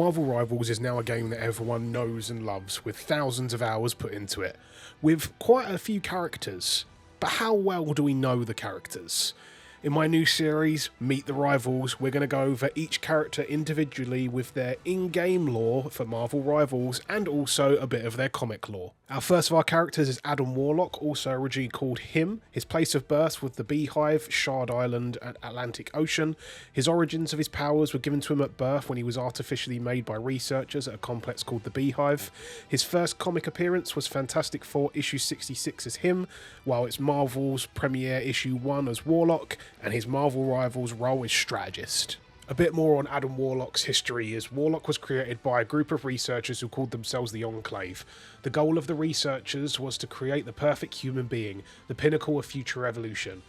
Marvel Rivals is now a game that everyone knows and loves, with thousands of hours put into it, with quite a few characters. But how well do we know the characters? In my new series, Meet the Rivals, we're going to go over each character individually with their in-game lore for Marvel Rivals and also a bit of their comic lore. Our first of our characters is Adam Warlock, also originally called Him. His place of birth was the Beehive, Shard Island and Atlantic Ocean. His origins of his powers were given to him at birth when he was artificially made by researchers at a complex called the Beehive. His first comic appearance was Fantastic Four issue 66 as Him, while it's Marvel's premiere issue 1 as Warlock, and his Marvel Rivals role is strategist. A bit more on Adam Warlock's history is Warlock was created by a group of researchers who called themselves the Enclave. The goal of the researchers was to create the perfect human being, the pinnacle of future evolution.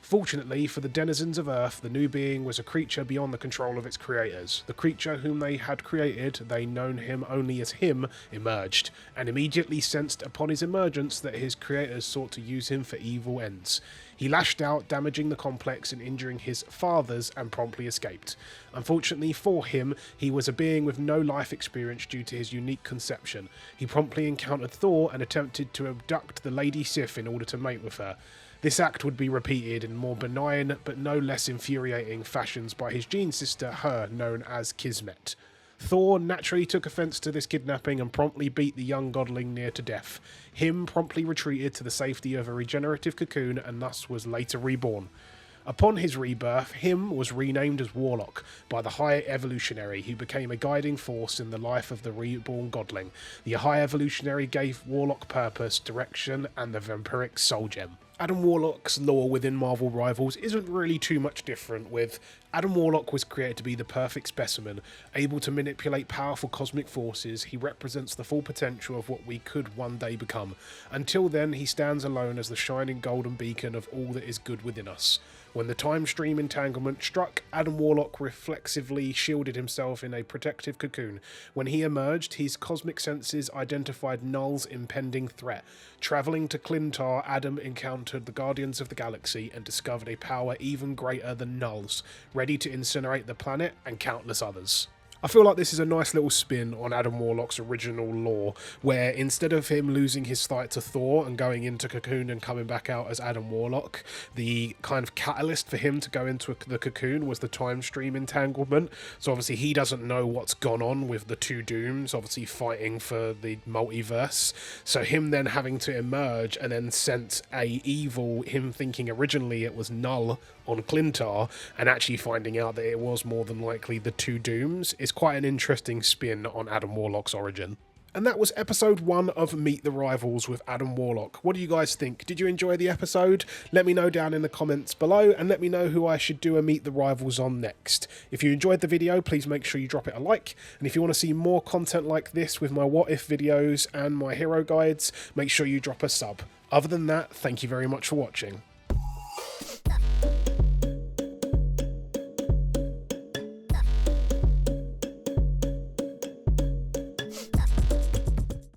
Fortunately for the denizens of Earth, the new being was a creature beyond the control of its creators. The creature whom they had created, they known him only as Him, emerged, and immediately sensed upon his emergence that his creators sought to use him for evil ends. He lashed out, damaging the complex and injuring his fathers, and promptly escaped. Unfortunately for him, he was a being with no life experience due to his unique conception. He promptly encountered Thor and attempted to abduct the Lady Sif in order to mate with her. This act would be repeated in more benign but no less infuriating fashions by his gene sister, her, known as Kismet. Thor naturally took offence to this kidnapping and promptly beat the young godling near to death. Him promptly retreated to the safety of a regenerative cocoon and thus was later reborn. Upon his rebirth, Him was renamed as Warlock by the High Evolutionary, who became a guiding force in the life of the reborn godling. The High Evolutionary gave Warlock purpose, direction, and the vampiric soul gem. Adam Warlock's lore within Marvel Rivals isn't really too much different, with Adam Warlock was created to be the perfect specimen, able to manipulate powerful cosmic forces. He represents the full potential of what we could one day become. Until then, he stands alone as the shining golden beacon of all that is good within us. When the time stream entanglement struck, Adam Warlock reflexively shielded himself in a protective cocoon. When he emerged, his cosmic senses identified Null's impending threat. Travelling to Clintar, Adam encountered the Guardians of the Galaxy and discovered a power even greater than Null's, ready to incinerate the planet and countless others. I feel like this is a nice little spin on Adam Warlock's original lore, where instead of him losing his sight to Thor and going into Cocoon and coming back out as Adam Warlock, the kind of catalyst for him to go into the Cocoon was the time stream entanglement. So obviously he doesn't know what's gone on with the two Dooms, obviously fighting for the multiverse. So him then having to emerge and then sense a evil, him thinking originally it was Null on Clintar, and actually finding out that it was more than likely the two Dooms is quite an interesting spin on Adam Warlock's origin. And that was episode 1 of Meet the Rivals with Adam Warlock. What do you guys think? Did you enjoy the episode? Let me know down in the comments below, and let me know who I should do a Meet the Rivals on next. If you enjoyed the video, please make sure you drop it a like, and if you want to see more content like this with my what if videos and my hero guides, make sure you drop a sub. Other than that, thank you very much for watching.